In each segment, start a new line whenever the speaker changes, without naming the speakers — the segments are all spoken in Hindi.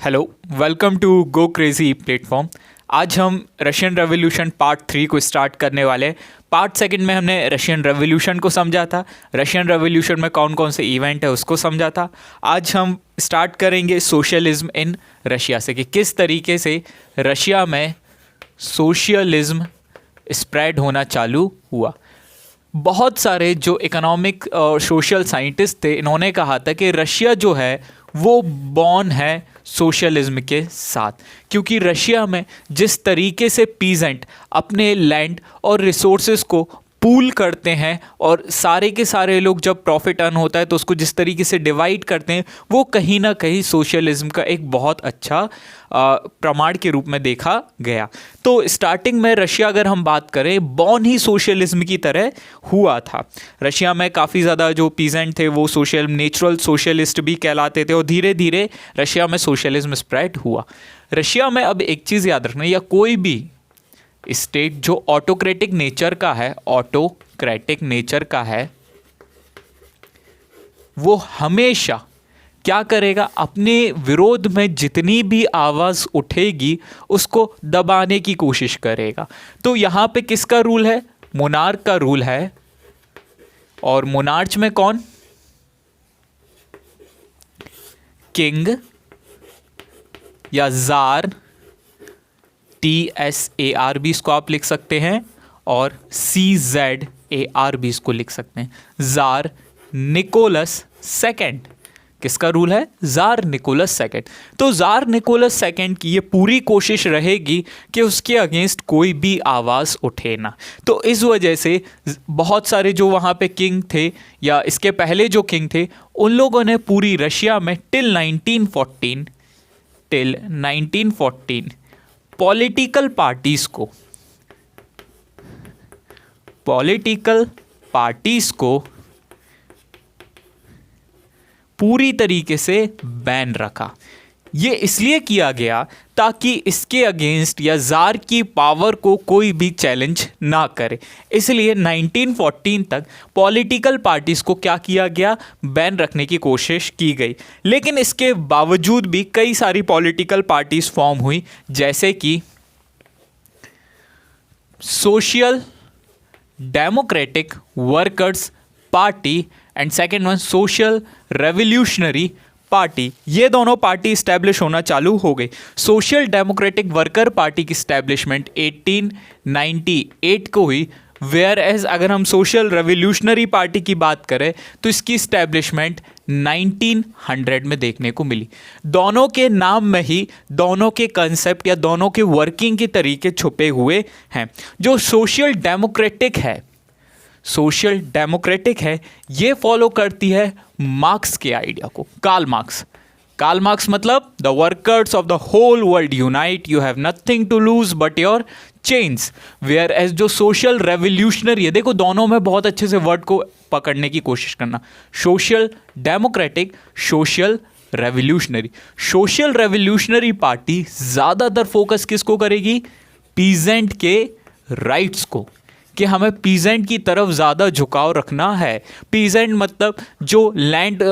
Hello, welcome to go crazy platform. आज हम रशियन रेवोल्यूशन पार्ट 3 को स्टार्ट करने वाले हैं। पार्ट सेकंड में हमने रशियन रेवोल्यूशन को समझा था, रशियन रेवोल्यूशन में कौन कौन से इवेंट है उसको समझा था। आज हम स्टार्ट करेंगे सोशलिज्म इन रशिया से, कि किस तरीके से रशिया में सोशलिज्म स्प्रेड होना चालू हुआ। बहुत सारे जो इकोनॉमिक और सोशल साइंटिस्ट थे, इन्होंने कहा था कि रशिया जो है वो बॉर्न है सोशलिज्म के साथ, क्योंकि रशिया में जिस तरीके से पीजेंट अपने लैंड और रिसोर्सेज को पूल करते हैं और सारे के सारे लोग जब प्रॉफिट अर्न होता है तो उसको जिस तरीके से डिवाइड करते हैं, वो कहीं ना कहीं सोशलिज्म का एक बहुत अच्छा प्रमाण के रूप में देखा गया। तो स्टार्टिंग में रशिया अगर हम बात करें, बॉर्न ही सोशलिज्म की तरह हुआ था। रशिया में काफ़ी ज़्यादा जो पीजेंट थे वो नेचुरल सोशलिस्ट भी कहलाते थे, और धीरे धीरे रशिया में सोशलिज्म स्प्रेड हुआ। रशिया में अब एक चीज़ याद रखना, या कोई भी स्टेट जो ऑटोक्रेटिक नेचर का है, ऑटोक्रेटिक नेचर का है, वो हमेशा क्या करेगा, अपने विरोध में जितनी भी आवाज़ उठेगी उसको दबाने की कोशिश करेगा। तो यहाँ पे किसका रूल है? मोनार्क का रूल है। और मोनार्च में कौन? किंग या जार, TSAR भी इसको आप लिख सकते हैं, और CZAR भी इसको लिख सकते हैं। Tsar Nicholas second. किसका रूल है? Tsar Nicholas second. तो जार निकोलस सेकेंड की ये पूरी कोशिश रहेगी कि उसके अगेंस्ट कोई भी आवाज़ उठे ना। तो इस वजह से बहुत सारे जो वहाँ पे किंग थे, या इसके पहले जो किंग थे, उन लोगों ने पूरी रशिया में टिल 1914 पॉलिटिकल पार्टीज को पूरी तरीके से बैन रखा। ये इसलिए किया गया ताकि इसके अगेंस्ट या जार की पावर को कोई भी चैलेंज ना करे। इसलिए 1914 तक पॉलिटिकल पार्टीज को क्या किया गया? बैन रखने की कोशिश की गई। लेकिन इसके बावजूद भी कई सारी पॉलिटिकल पार्टीज फॉर्म हुई, जैसे कि social democratic workers party and second one social revolutionary party. ये दोनों पार्टी इस्टेब्लिश होना चालू हो गई। सोशल डेमोक्रेटिक वर्कर पार्टी की इस्टेब्लिशमेंट 1898 को हुई, वेयर एज अगर हम सोशल रेवोल्यूशनरी पार्टी की बात करें तो इसकी इस्टेब्लिशमेंट 1900 में देखने को मिली। दोनों के नाम में ही दोनों के कंसेप्ट या दोनों के वर्किंग के तरीके छुपे हुए हैं। जो सोशल डेमोक्रेटिक है ये फॉलो करती है मार्क्स के आइडिया को। कार्ल मार्क्स मतलब the workers of the whole world unite, you have nothing to lose but your change. Whereas जो सोशल रेवोल्यूशनरी है, देखो दोनों में बहुत अच्छे से वर्ड को पकड़ने की कोशिश करना। Social democratic, social revolutionary party ज़्यादातर फोकस किसको करेगी? पीजेंट के राइट्स को, कि हमें पीजेंट की तरफ ज़्यादा झुकाव रखना है। पीजेंट मतलब जो लैंड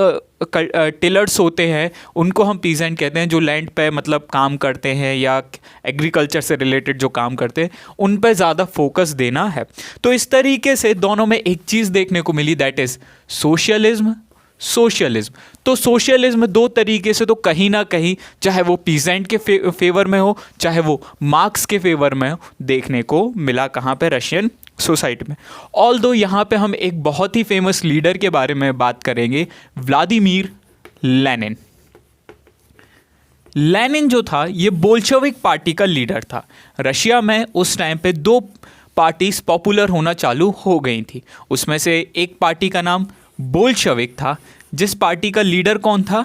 टिलर्स होते हैं उनको हम पीजेंट कहते हैं, जो लैंड पे मतलब काम करते हैं या एग्रीकल्चर से रिलेटेड जो काम करते हैं, उन पे ज़्यादा फोकस देना है। तो इस तरीके से दोनों में एक चीज़ देखने को मिली, दैट इज़ सोशलिज्म। तो सोशलिज्म दो तरीके से तो कहीं ना कहीं, चाहे वो पीजेंट के फेवर में हो, चाहे वो मार्क्स के फेवर में हो, देखने को मिला। कहाँ पे? रशियन सोसाइटी में। ऑल्दो यहाँ पे हम एक बहुत ही फेमस लीडर के बारे में बात करेंगे, व्लादिमीर लेनिन जो था ये बोल्शेविक पार्टी का लीडर था। रशिया में उस टाइम पे दो पार्टीज पॉपुलर होना चालू हो गई थी। उसमें से एक पार्टी का नाम बोल्शेविक था, जिस पार्टी का लीडर कौन था?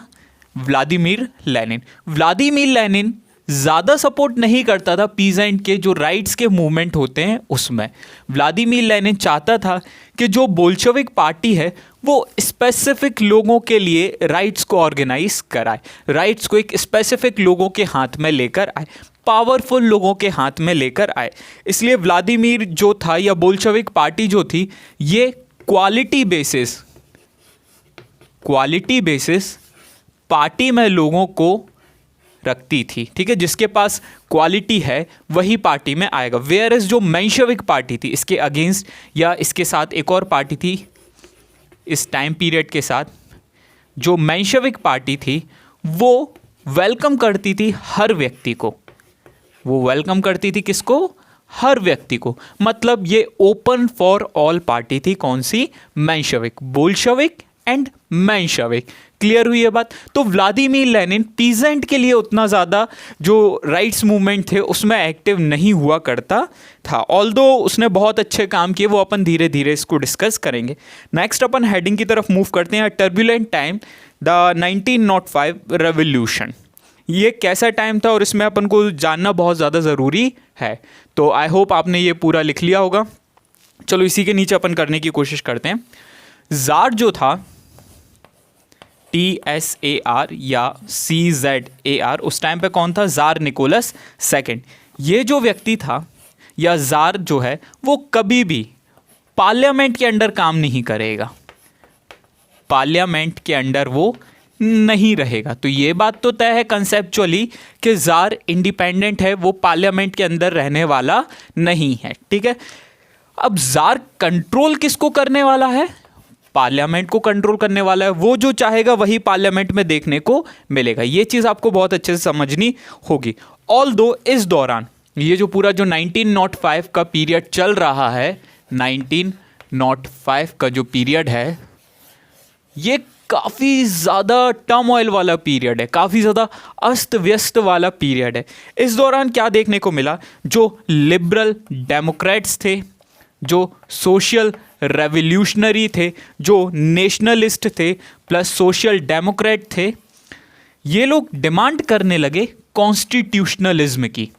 व्लादिमीर लेनिन ज़्यादा सपोर्ट नहीं करता था पीजेंट के जो राइट्स के मूवमेंट होते हैं उसमें। व्लादिमीर लेनिन चाहता था कि जो बोल्शेविक पार्टी है वो स्पेसिफिक लोगों के लिए राइट्स को ऑर्गेनाइज कराए, राइट्स को एक स्पेसिफिक लोगों के हाथ में लेकर आए, पावरफुल लोगों के हाथ में लेकर आए। इसलिए व्लादिमीर जो था, या बोल्शेविक पार्टी जो थी, ये क्वालिटी बेसिस पार्टी में लोगों को रखती थी, ठीक है, जिसके पास क्वालिटी है वही पार्टी में आएगा। वेयर एज जो मेंशेविक पार्टी थी, इसके अगेंस्ट या इसके साथ एक और पार्टी थी इस टाइम पीरियड के साथ, जो मेंशेविक पार्टी थी वो वेलकम करती थी हर व्यक्ति को। वो वेलकम करती थी किसको? हर व्यक्ति को। मतलब ये ओपन फॉर ऑल पार्टी थी। कौन सी? Menshevik, Bolshevik and Menshevik. Clear हुई ये बात? तो व्लादिमीर लेनिन पीजेंट के लिए उतना ज़्यादा जो राइट्स मूवमेंट थे उसमें एक्टिव नहीं हुआ करता था, ऑल्दो उसने बहुत अच्छे काम किए, वो अपन धीरे धीरे इसको डिस्कस करेंगे। नेक्स्ट अपन हेडिंग की तरफ मूव करते हैं, टर्बुलेंट टाइम, द 1905 रेवोल्यूशन। ये कैसा टाइम था और इसमें अपन को जानना बहुत ज़्यादा ज़रूरी है। तो आई होप आपने ये पूरा लिख लिया होगा। चलो इसी के नीचे अपन करने की कोशिश करते हैं। ज़ार जो था, TSAR या CZAR, उस टाइम पे कौन था? ज़ार निकोलस सेकंड। ये जो व्यक्ति था या ज़ार जो है वो कभी भी पार्लियामेंट के अंडर काम नहीं करेगा, पार्लियामेंट के अंडर वो नहीं रहेगा। तो ये बात तो तय है कंसेप्चुअली कि ज़ार इंडिपेंडेंट है, वो पार्लियामेंट के अंदर रहने वाला नहीं है, ठीक है। अब ज़ार कंट्रोल किसको करने वाला है? पार्लियामेंट को कंट्रोल करने वाला है। वो जो चाहेगा वही पार्लियामेंट में देखने को मिलेगा। ये चीज़ आपको बहुत अच्छे से समझनी होगी। ऑल्दो इस दौरान ये जो पूरा जो 1905 का पीरियड चल रहा है, 1905 का जो पीरियड है ये काफ़ी ज़्यादा टर्मोइल वाला पीरियड है, काफ़ी ज़्यादा अस्त व्यस्त वाला पीरियड है। इस दौरान क्या देखने को मिला? जो लिबरल डेमोक्रेट्स थे, जो सोशल रेवोल्यूशनरी थे, जो नेशनलिस्ट थे प्लस सोशल डेमोक्रेट थे, ये लोग डिमांड करने लगे कॉन्स्टिट्यूशनलिज्म की।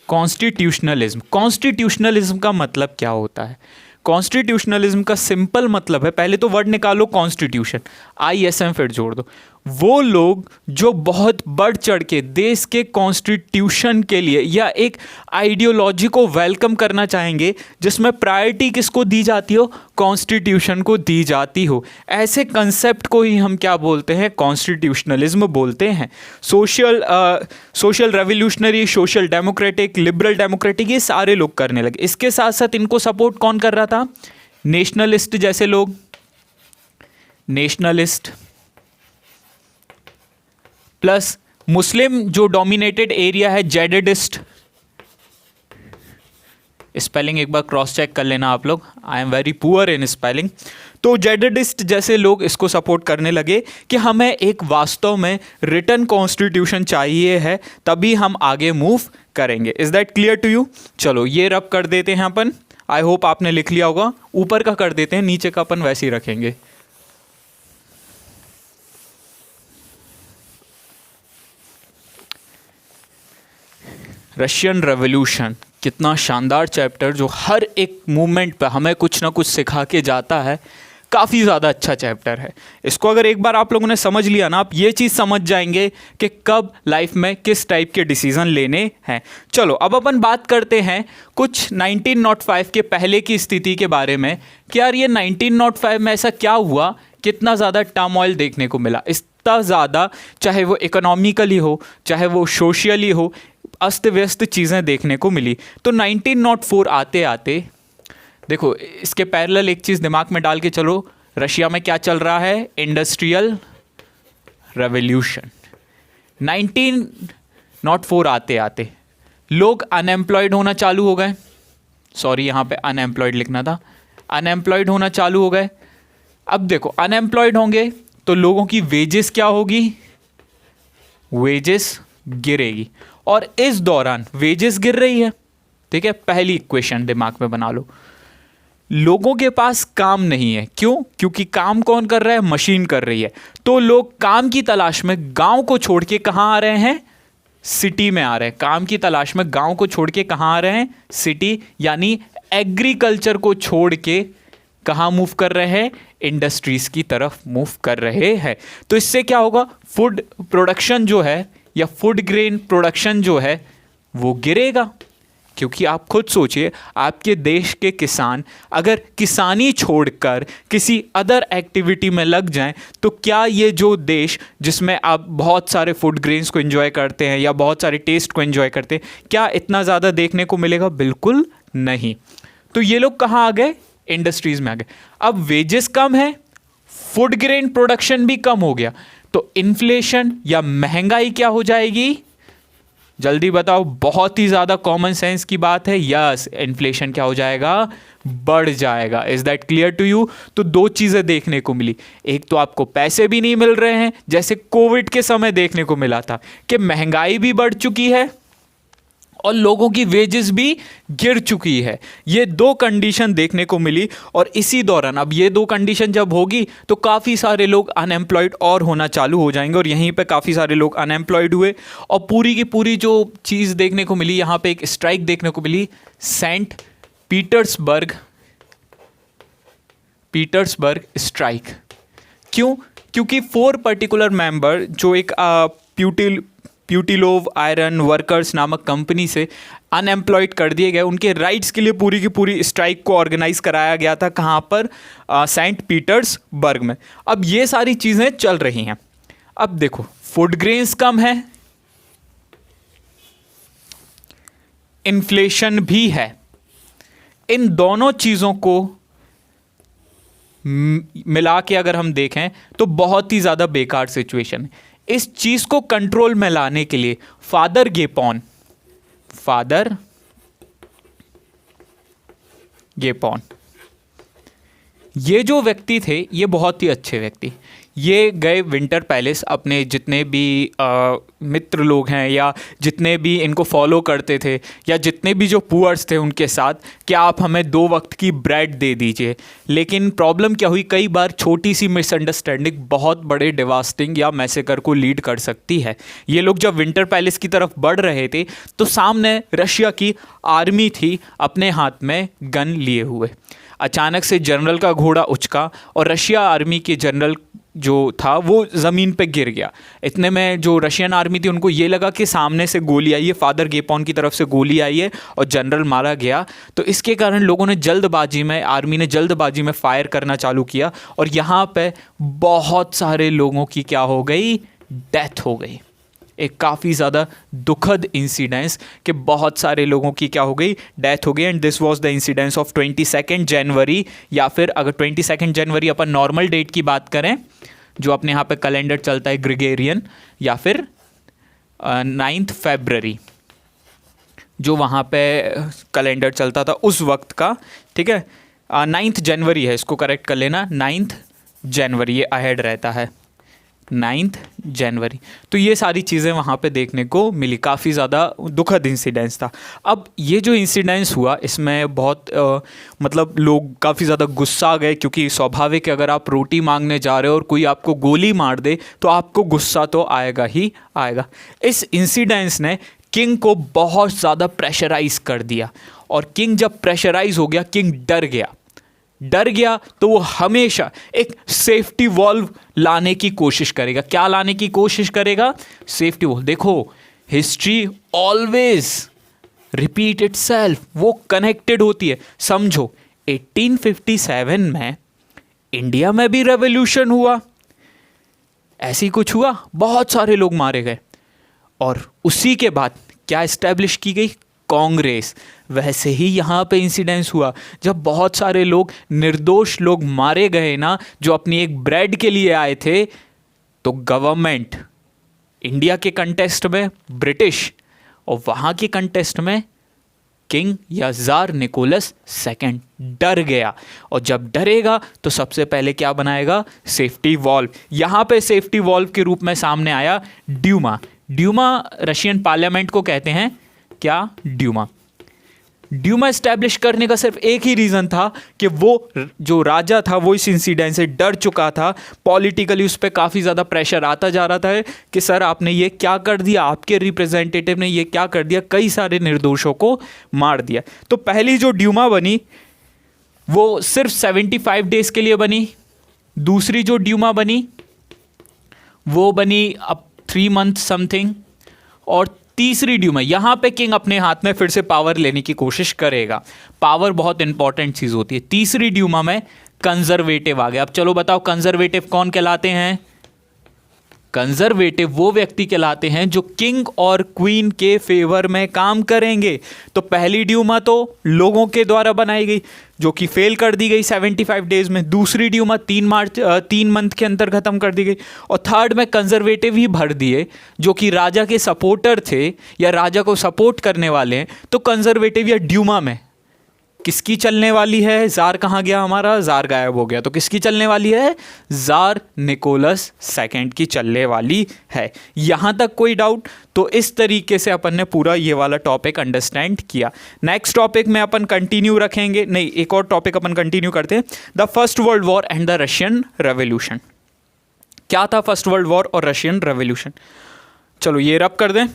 कॉन्स्टिट्यूशनलिज्म का मतलब क्या होता है? कॉन्स्टिट्यूशनलिज्म का सिंपल मतलब है, पहले तो वर्ड निकालो कॉन्स्टिट्यूशन, ISM फिर जोड़ दो। वो लोग जो बहुत बढ़ चढ़ के देश के कॉन्स्टिट्यूशन के लिए या एक आइडियोलॉजी को वेलकम करना चाहेंगे जिसमें प्रायोरिटी किसको दी जाती हो? कॉन्स्टिट्यूशन को दी जाती हो। ऐसे कंसेप्ट को ही हम क्या बोलते हैं? कॉन्स्टिट्यूशनलिज्म बोलते हैं। Social revolutionary, social democratic, liberal democratic, ये सारे लोग करने लगे। इसके साथ साथ इनको सपोर्ट कौन कर रहा था? नेशनलिस्ट जैसे लोग, नेशनलिस्ट प्लस मुस्लिम जो डोमिनेटेड एरिया है, जेडिडिस्ट। स्पेलिंग एक बार क्रॉस चेक कर लेना आप लोग, I am very poor in spelling. तो जेडिडिस्ट जैसे लोग इसको सपोर्ट करने लगे कि हमें एक वास्तव में रिटन कॉन्स्टिट्यूशन चाहिए है, तभी हम आगे मूव करेंगे। Is that clear to you? चलो ये रब कर देते हैं अपन, आई होप आपने लिख लिया होगा। ऊपर का कर देते हैं, नीचे का अपन वैसे ही रखेंगे। रशियन रेवोल्यूशन, कितना शानदार चैप्टर जो हर एक मूवमेंट पे हमें कुछ ना कुछ सिखा के जाता है। काफ़ी ज़्यादा अच्छा चैप्टर है। इसको अगर एक बार आप लोगों ने समझ लिया ना, आप ये चीज़ समझ जाएंगे कि कब लाइफ में किस टाइप के डिसीज़न लेने हैं। चलो अब अपन बात करते हैं कुछ 1905 के पहले की स्थिति के बारे में कि यार ये 1905 में ऐसा क्या हुआ, कितना ज़्यादा टर्मोइल देखने को मिला। इतना ज़्यादा, चाहे वो इकोनॉमिकली हो, चाहे वो सोशली हो, अस्त व्यस्त चीज़ें देखने को मिली। तो 1904 आते आते देखो, इसके पैरेलल एक चीज़ दिमाग में डाल के चलो, रशिया में क्या चल रहा है? Industrial revolution. 1904 आते आते लोग अनएम्प्लॉयड होना चालू हो गए। सॉरी, यहाँ पे अनएम्प्लॉयड लिखना था, अनएम्प्लॉयड होना चालू हो गए। अब देखो, अनएम्प्लॉयड होंगे तो लोगों की वेजेस क्या होगी? वेजेस गिरेगी। और इस दौरान वेजेस गिर रही है, ठीक है। पहली इक्वेशन दिमाग में बना लो, लोगों के पास काम नहीं है। क्यों? क्योंकि काम कौन कर रहा है? मशीन कर रही है। तो लोग काम की तलाश में गांव को छोड़ के कहाँ आ रहे हैं? सिटी में आ रहे हैं। काम की तलाश में गांव को छोड़ के कहाँ आ रहे हैं? सिटी, यानी एग्रीकल्चर को छोड़ के कहाँ मूव कर रहे हैं? इंडस्ट्रीज की तरफ मूव कर रहे हैं। तो इससे क्या होगा? फूड प्रोडक्शन जो है या फूड ग्रेन प्रोडक्शन जो है वो गिरेगा। क्योंकि आप खुद सोचिए, आपके देश के किसान अगर किसानी छोड़कर किसी अदर एक्टिविटी में लग जाएं तो क्या ये जो देश जिसमें आप बहुत सारे फूड ग्रेन्स को एंजॉय करते हैं या बहुत सारे टेस्ट को एंजॉय करते हैं, क्या इतना ज़्यादा देखने को मिलेगा? बिल्कुल नहीं। तो ये लोग कहाँ आ गए? इंडस्ट्रीज में आ गए। अब वेजेस कम है, फूड ग्रेन प्रोडक्शन भी कम हो गया, तो इन्फ्लेशन या महंगाई क्या हो जाएगी? जल्दी बताओ, बहुत ही ज़्यादा कॉमन सेंस की बात है। यस, इन्फ्लेशन क्या हो जाएगा? बढ़ जाएगा। Is that clear to you? तो दो चीज़ें देखने को मिली। एक तो आपको पैसे भी नहीं मिल रहे हैं जैसे कोविड के समय देखने को मिला था, कि महंगाई भी बढ़ चुकी है और लोगों की वेजेस भी गिर चुकी है। ये दो कंडीशन देखने को मिली, और इसी दौरान अब ये दो कंडीशन जब होगी तो काफ़ी सारे लोग अनएम्प्लॉयड और होना चालू हो जाएंगे, और यहीं पे काफ़ी सारे लोग अनएम्प्लॉयड हुए। और पूरी की पूरी जो चीज़ देखने को मिली, यहाँ पे एक स्ट्राइक देखने को मिली, सेंट पीटर्सबर्ग स्ट्राइक। क्यों? क्योंकि 4 पर्टिकुलर मेंबर जो एक प्यूटिलोव आयरन वर्कर्स नामक कंपनी से अनएम्प्लॉयड कर दिए गए, उनके राइट्स के लिए पूरी की पूरी स्ट्राइक को ऑर्गेनाइज कराया गया था। कहाँ पर? सेंट पीटर्सबर्ग में। अब ये सारी चीज़ें चल रही हैं। अब देखो, फूड ग्रेन्स कम है, इन्फ्लेशन भी है। इन दोनों चीज़ों को मिला के अगर हम देखें तो बहुत ही ज़्यादा बेकार सिचुएशन है। इस चीज़ को कंट्रोल में लाने के लिए फादर गेपॉन ये जो व्यक्ति थे, ये बहुत ही अच्छे व्यक्ति। ये गए विंटर पैलेस, अपने जितने भी मित्र लोग हैं या जितने भी इनको फॉलो करते थे या जितने भी जो पुअर्स थे उनके साथ, कि आप हमें 2 वक्त की ब्रेड दे दीजिए। लेकिन प्रॉब्लम क्या हुई? कई बार छोटी सी मिसअंडरस्टैंडिंग बहुत बड़े डिवास्टिंग या मैसेकर को लीड कर सकती है। ये लोग जब विंटर पैलेस की तरफ बढ़ रहे थे तो सामने रशिया की आर्मी थी अपने हाथ में गन लिए हुए। अचानक से जनरल का घोड़ा उचका और रशिया आर्मी के जनरल जो था वो ज़मीन पे गिर गया। इतने में जो रशियन आर्मी थी उनको ये लगा कि सामने से गोली आई है, फादर गेपॉन की तरफ से गोली आई है और जनरल मारा गया। तो इसके कारण लोगों ने आर्मी ने जल्दबाजी में फायर करना चालू किया, और यहाँ पे बहुत सारे लोगों की क्या हो गई? डेथ हो गई। एक काफ़ी ज़्यादा दुखद इंसिडेंस कि बहुत सारे लोगों की क्या हो गई? डेथ हो गई। And this was the incidence of 22 जनवरी, या फिर अगर 22 जनवरी अपन नॉर्मल डेट की बात करें, जो अपने यहाँ पे कैलेंडर चलता है ग्रेगोरियन, या फिर 9 फरवरी जो वहाँ पे कैलेंडर चलता था उस वक्त का, ठीक है, 9 जनवरी है, इसको करेक्ट कर लेना, 9 जनवरी ये अहेड रहता है, 9 जनवरी। तो ये सारी चीज़ें वहाँ पे देखने को मिली। काफ़ी ज़्यादा दुखद इंसिडेंस था। अब ये जो इंसिडेंस हुआ इसमें बहुत मतलब लोग काफ़ी ज़्यादा गुस्सा गए, क्योंकि स्वाभाविक है, अगर आप रोटी मांगने जा रहे हो और कोई आपको गोली मार दे तो आपको गुस्सा तो आएगा ही आएगा। इस इंसिडेंस ने किंग को बहुत ज़्यादा प्रेशराइज कर दिया, और किंग जब प्रेशराइज हो गया, किंग डर गया तो वो हमेशा एक सेफ्टी वॉल्व लाने की कोशिश करेगा। क्या लाने की कोशिश करेगा? Safety valve. देखो, हिस्ट्री ऑलवेज रिपीट इटसेल्फ, वो कनेक्टेड होती है। समझो, 1857 में इंडिया में भी रेवोल्यूशन हुआ, ऐसी कुछ हुआ, बहुत सारे लोग मारे गए, और उसी के बाद क्या एस्टेब्लिश की गई? कांग्रेस। वैसे ही यहाँ पे इंसिडेंस हुआ, जब बहुत सारे लोग, निर्दोष लोग मारे गए ना, जो अपनी एक ब्रेड के लिए आए थे, तो गवर्नमेंट इंडिया के कंटेस्ट में ब्रिटिश और वहाँ के कंटेस्ट में किंग या जार निकोलस सेकंड डर गया। और जब डरेगा तो सबसे पहले क्या बनाएगा? Safety valve. यहाँ पे सेफ्टी वॉल्व के रूप में सामने आया ड्यूमा रशियन पार्लियामेंट को कहते हैं क्या? ड्यूमा एस्टैब्लिश करने का सिर्फ एक ही रीज़न था कि वो जो राजा था वो इस इंसिडेंट से डर चुका था। पॉलिटिकली उस पर काफ़ी ज़्यादा प्रेशर आता जा रहा था कि सर आपने ये क्या कर दिया, आपके रिप्रेजेंटेटिव ने ये क्या कर दिया, कई सारे निर्दोषों को मार दिया। तो पहली जो ड्यूमा बनी वो सिर्फ 75 डेज़ के लिए बनी। दूसरी जो ड्यूमा बनी वो बनी अब 3 मंथ समथिंग, और तीसरी ड्यूमा, यहां पे किंग अपने हाथ में फिर से पावर लेने की कोशिश करेगा। पावर बहुत इंपॉर्टेंट चीज होती है। तीसरी ड्यूमा में कंजर्वेटिव आ गया। अब चलो बताओ कंजर्वेटिव कौन कहलाते हैं? कंजर्वेटिव वो व्यक्ति कहलाते हैं जो किंग और क्वीन के फेवर में काम करेंगे। तो पहली ड्यूमा तो लोगों के द्वारा बनाई गई जो कि फेल कर दी गई 75 डेज में। दूसरी ड्यूमा 3 मंथ के अंदर खत्म कर दी गई। और थर्ड में कंजर्वेटिव ही भर दिए जो कि राजा के सपोर्टर थे या राजा को सपोर्ट करने वाले हैं। तो कंजर्वेटिव या ड्यूमा में किसकी चलने वाली है? जार कहाँ गया हमारा? जार गायब हो गया। तो किसकी चलने वाली है? जार निकोलस सेकंड की चलने वाली है। यहां तक कोई डाउट? तो इस तरीके से अपन ने पूरा ये वाला टॉपिक अंडरस्टैंड किया। नेक्स्ट टॉपिक में अपन कंटिन्यू रखेंगे, नहीं एक और टॉपिक अपन कंटिन्यू करते हैं, the first world war and the Russian revolution. क्या था फर्स्ट वर्ल्ड वॉर और रशियन रेवोल्यूशन? चलो ये रब कर दें।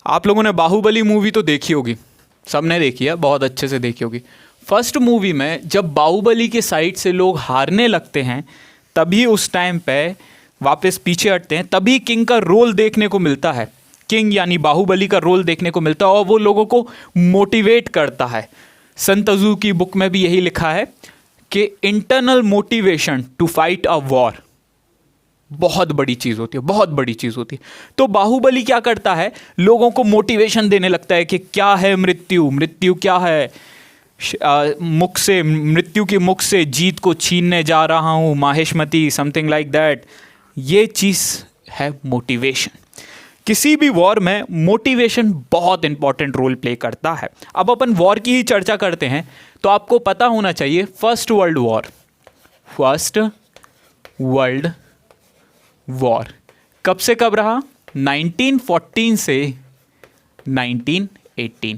आप लोगों ने बाहुबली मूवी तो देखी होगी, सबने देखी है, बहुत अच्छे से देखी होगी। फर्स्ट मूवी में जब बाहुबली के साइड से लोग हारने लगते हैं तभी उस टाइम पे वापस पीछे हटते हैं, तभी किंग का रोल देखने को मिलता है। किंग यानी बाहुबली का रोल देखने को मिलता है और वो लोगों को मोटिवेट करता है। सन तजू की बुक में भी यही लिखा है कि internal motivation to fight a war बहुत बड़ी चीज़ होती है, बहुत बड़ी चीज़ होती है। तो बाहुबली क्या करता है? लोगों को मोटिवेशन देने लगता है कि क्या है मृत्यु, मृत्यु क्या है, मुख से, मृत्यु के मुख से जीत को छीनने जा रहा हूँ, माहेशमती, समथिंग लाइक दैट। ये चीज़ है मोटिवेशन। किसी भी वॉर में मोटिवेशन बहुत इंपॉर्टेंट रोल प्ले करता है। अब अपन वॉर की ही चर्चा करते हैं तो आपको पता होना चाहिए फर्स्ट वर्ल्ड वॉर कब से कब रहा? 1914 से 1918।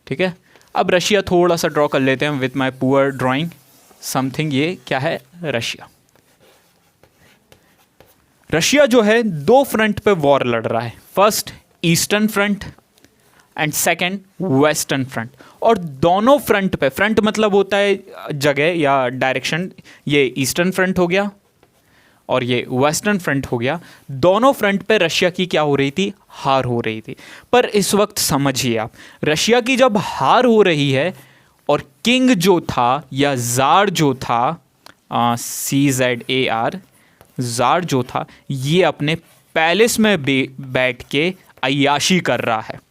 ठीक है, अब रशिया थोड़ा सा ड्रॉ कर लेते हैं with my poor drawing something. ये क्या है? रशिया। रशिया जो है 2 फ्रंट पे वॉर लड़ रहा है। First eastern front end second western front. और दोनों फ्रंट पे, फ्रंट मतलब होता है जगह या डायरेक्शन, ये ईस्टर्न फ्रंट हो गया और ये वेस्टर्न फ्रंट हो गया। दोनों फ्रंट पे रशिया की क्या हो रही थी? हार हो रही थी। पर इस वक्त समझिए आप, रशिया की जब हार हो रही है और किंग जो था या जार जो था, CZAR, जार जो था, ये अपने पैलेस में बैठ के अय्याशी कर रहा है।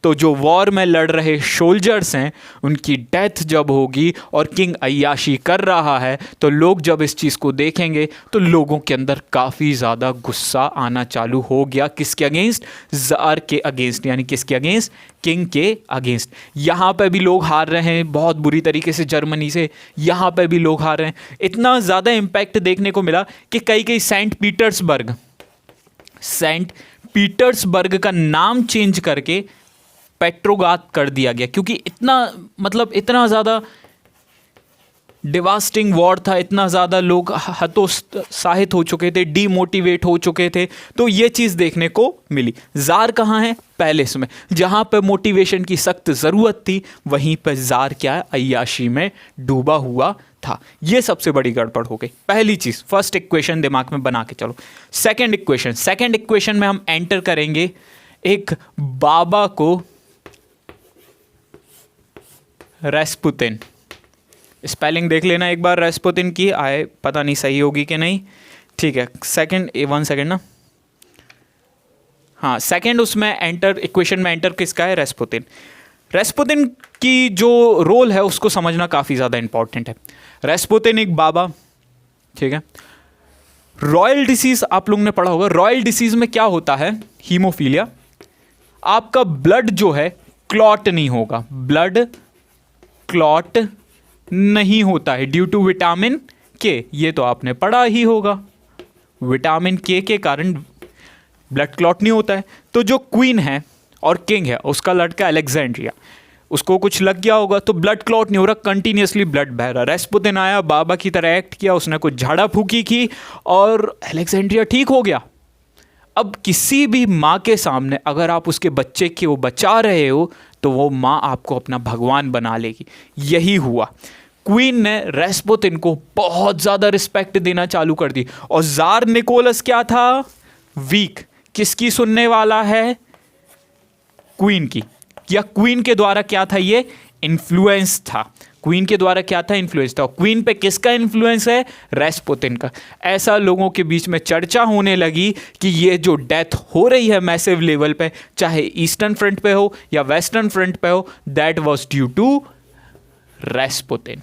तो जो वॉर में लड़ रहे सोल्जर्स हैं उनकी डेथ जब होगी और किंग अय्याशी कर रहा है तो लोग जब इस चीज़ को देखेंगे तो लोगों के अंदर काफ़ी ज़्यादा गुस्सा आना चालू हो गया। किसके अगेंस्ट? जार के अगेंस्ट, यानी किसके अगेंस्ट? किंग के अगेंस्ट। यहाँ पे भी लोग हार रहे हैं बहुत बुरी तरीके से जर्मनी से, यहाँ पे भी लोग हार रहे हैं। इतना ज़्यादा इम्पैक्ट देखने को मिला कि कई सेंट पीटर्सबर्ग का नाम चेंज करके पेट्रोग्राद कर दिया गया, क्योंकि इतना ज़्यादा डिवास्टिंग वॉर था, इतना ज़्यादा लोग हतोत्साहित हो चुके थे, डीमोटिवेट हो चुके थे। तो ये चीज़ देखने को मिली। जार कहाँ है? पैलेस में। जहाँ पे मोटिवेशन की सख्त ज़रूरत थी वहीं पे जार क्या है? अय्याशी में डूबा हुआ था। ये सबसे बड़ी गड़बड़ हो गई। पहली चीज़, फर्स्ट इक्वेशन दिमाग में बना के चलो। सेकेंड इक्वेशन में हम एंटर करेंगे एक बाबा को, रेस्पुतिन। स्पेलिंग देख लेना एक बार रेस्पुतिन की, आए पता नहीं सही होगी कि नहीं। ठीक है, वन सेकेंड ना, हाँ सेकेंड उसमें एंटर, इक्वेशन में एंटर किसका है? रेस्पुतिन की जो रोल है उसको समझना काफ़ी ज़्यादा इंपॉर्टेंट है। रेस्पुतिन एक बाबा, ठीक है। रॉयल डिसीज़ आप लोगों ने पढ़ा होगा। रॉयल डिसीज़ में क्या होता है? हीमोफीलिया। आपका ब्लड जो है क्लॉट नहीं होगा, ब्लड क्लॉट नहीं होता है ड्यू टू विटामिन के। ये तो आपने पढ़ा ही होगा, विटामिन के कारण ब्लड क्लॉट नहीं होता है। तो जो क्वीन है और किंग है, उसका लड़का अलेक्जेंड्रिया, उसको कुछ लग गया होगा तो ब्लड क्लॉट नहीं हो रहा, कंटिन्यूसली ब्लड बह रहा। रेस्पुतिन आया, बाबा की तरह एक्ट किया, उसने कुछ झाड़ा फूकी की और अलेक्जेंड्रिया ठीक हो गया। अब किसी भी माँ के सामने अगर आप उसके बच्चे को बचा रहे हो तो वो माँ आपको अपना भगवान बना लेगी। यही हुआ। क्वीन ने रेस्पुतिन को बहुत ज़्यादा रिस्पेक्ट देना चालू कर दी। और जार निकोलस क्या था? वीक। किसकी सुनने वाला है? क्वीन की, या क्वीन के द्वारा क्या था, ये इन्फ्लुएंस था, क्वीन के द्वारा क्या था, इन्फ्लुएंस था। क्वीन पे किसका इन्फ्लुएंस है, रेस्पुतिन का। ऐसा लोगों के बीच में चर्चा होने लगी कि ये जो डेथ हो रही है मैसिव लेवल पे, चाहे ईस्टर्न फ्रंट पे हो या वेस्टर्न फ्रंट पे हो, that was due to Rasputin,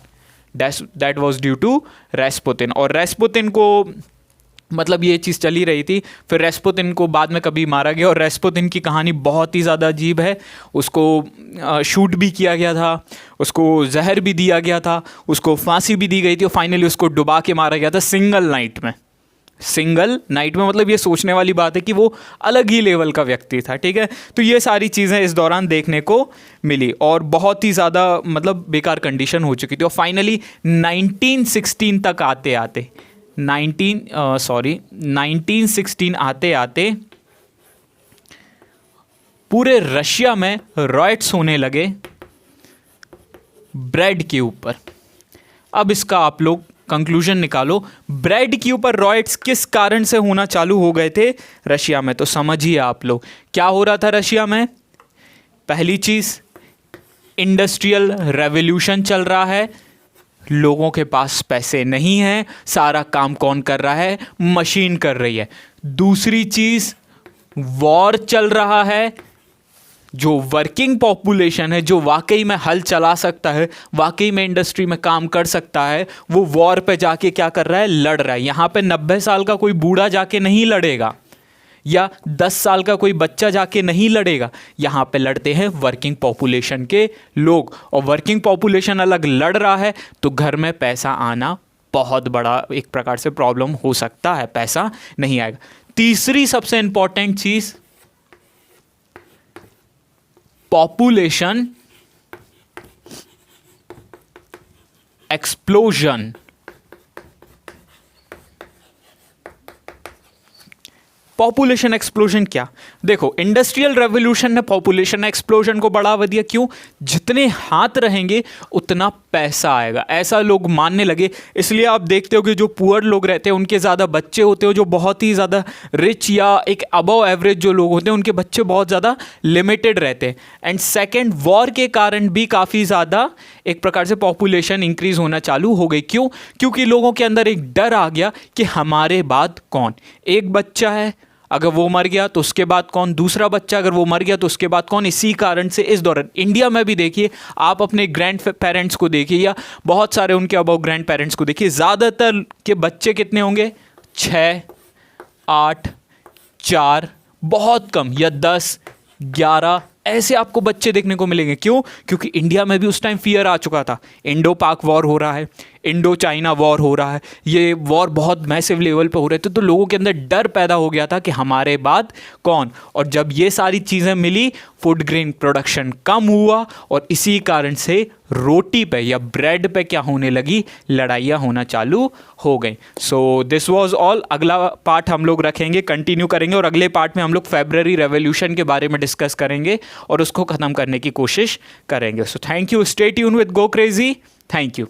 that was due to Rasputin. और रेस्पुतिन को मतलब ये चीज़ चली रही थी, फिर रेस्पुतिन को बाद में कभी मारा गया, और रेस्पुतिन की कहानी बहुत ही ज़्यादा अजीब है। उसको शूट भी किया गया था, उसको जहर भी दिया गया था, उसको फांसी भी दी गई थी, और फाइनली उसको डुबा के मारा गया था सिंगल नाइट में। सिंगल नाइट में, मतलब ये सोचने वाली बात है कि वो अलग ही लेवल का व्यक्ति था, ठीक है। तो ये सारी चीज़ें इस दौरान देखने को मिली, और बहुत ही ज़्यादा मतलब बेकार कंडीशन हो चुकी थी। और फाइनली 1916 तक आते आते 1916 आते आते पूरे रशिया में रॉयट्स होने लगे ब्रेड के ऊपर। अब इसका आप लोग कंक्लूजन निकालो, ब्रेड के ऊपर रॉयट्स किस कारण से होना चालू हो गए थे रशिया में। तो समझिए आप लोग क्या हो रहा था रशिया में। पहली चीज, इंडस्ट्रियल रेवोल्यूशन चल रहा है, लोगों के पास पैसे नहीं हैं, सारा काम कौन कर रहा है, मशीन कर रही है। दूसरी चीज, वॉर चल रहा है, जो वर्किंग पॉपुलेशन है, जो वाकई में हल चला सकता है, वाकई में इंडस्ट्री में काम कर सकता है, वो वॉर पे जाके क्या कर रहा है, लड़ रहा है। यहाँ पे 90 साल का कोई बूढ़ा जाके नहीं लड़ेगा, या 10 साल का कोई बच्चा जाके नहीं लड़ेगा, यहाँ पे लड़ते हैं वर्किंग पॉपुलेशन के लोग। और वर्किंग पॉपुलेशन अलग लड़ रहा है तो घर में पैसा आना बहुत बड़ा एक प्रकार से प्रॉब्लम हो सकता है, पैसा नहीं आएगा। तीसरी सबसे इंपॉर्टेंट चीज, पॉपुलेशन एक्सप्लोजन। पॉपुलेशन एक्सप्लोजन क्या, देखो इंडस्ट्रियल रेवोल्यूशन ने पॉपुलेशन एक्सप्लोजन को बढ़ावा दिया। क्यों, जितने हाथ रहेंगे उतना पैसा आएगा, ऐसा लोग मानने लगे। इसलिए आप देखते हो कि जो पुअर लोग रहते हैं उनके ज़्यादा बच्चे होते हो, जो बहुत ही ज़्यादा रिच या एक अबव एवरेज जो लोग होते हैं उनके बच्चे बहुत ज़्यादा लिमिटेड रहते हैं। एंड सेकेंड, वॉर के कारण भी काफ़ी ज़्यादा एक प्रकार से पॉपुलेशन इंक्रीज होना चालू हो गई। क्यों, क्योंकि लोगों के अंदर एक डर आ गया कि हमारे बाद कौन, एक बच्चा है अगर वो मर गया तो उसके बाद कौन, दूसरा बच्चा अगर वो मर गया तो उसके बाद कौन। इसी कारण से इस दौरान इंडिया में भी देखिए, आप अपने ग्रैंड पेरेंट्स को देखिए या बहुत सारे उनके अबव ग्रैंड पेरेंट्स को देखिए, ज़्यादातर के बच्चे कितने होंगे, 6, 8, 4, बहुत कम, या 10, 11 ऐसे आपको बच्चे देखने को मिलेंगे। क्यों, क्योंकि इंडिया में भी उस टाइम फियर आ चुका था, इंडो पाक वॉर हो रहा है, इंडो चाइना वॉर हो रहा है, ये वॉर बहुत मैसिव लेवल पे हो रहे थे, तो लोगों के अंदर डर पैदा हो गया था कि हमारे बाद कौन। और जब ये सारी चीज़ें मिली, फूड ग्रेन प्रोडक्शन कम हुआ, और इसी कारण से रोटी पे या ब्रेड पे क्या होने लगी, लड़ाइयाँ होना चालू हो गई। So this was all. अगला पार्ट हम लोग रखेंगे, कंटिन्यू करेंगे, और अगले पार्ट में हम लोग फेब्रुअरी रेवोल्यूशन के बारे में डिस्कस करेंगे और उसको ख़त्म करने की कोशिश करेंगे। So thank you, stay tune with go crazy, thank you.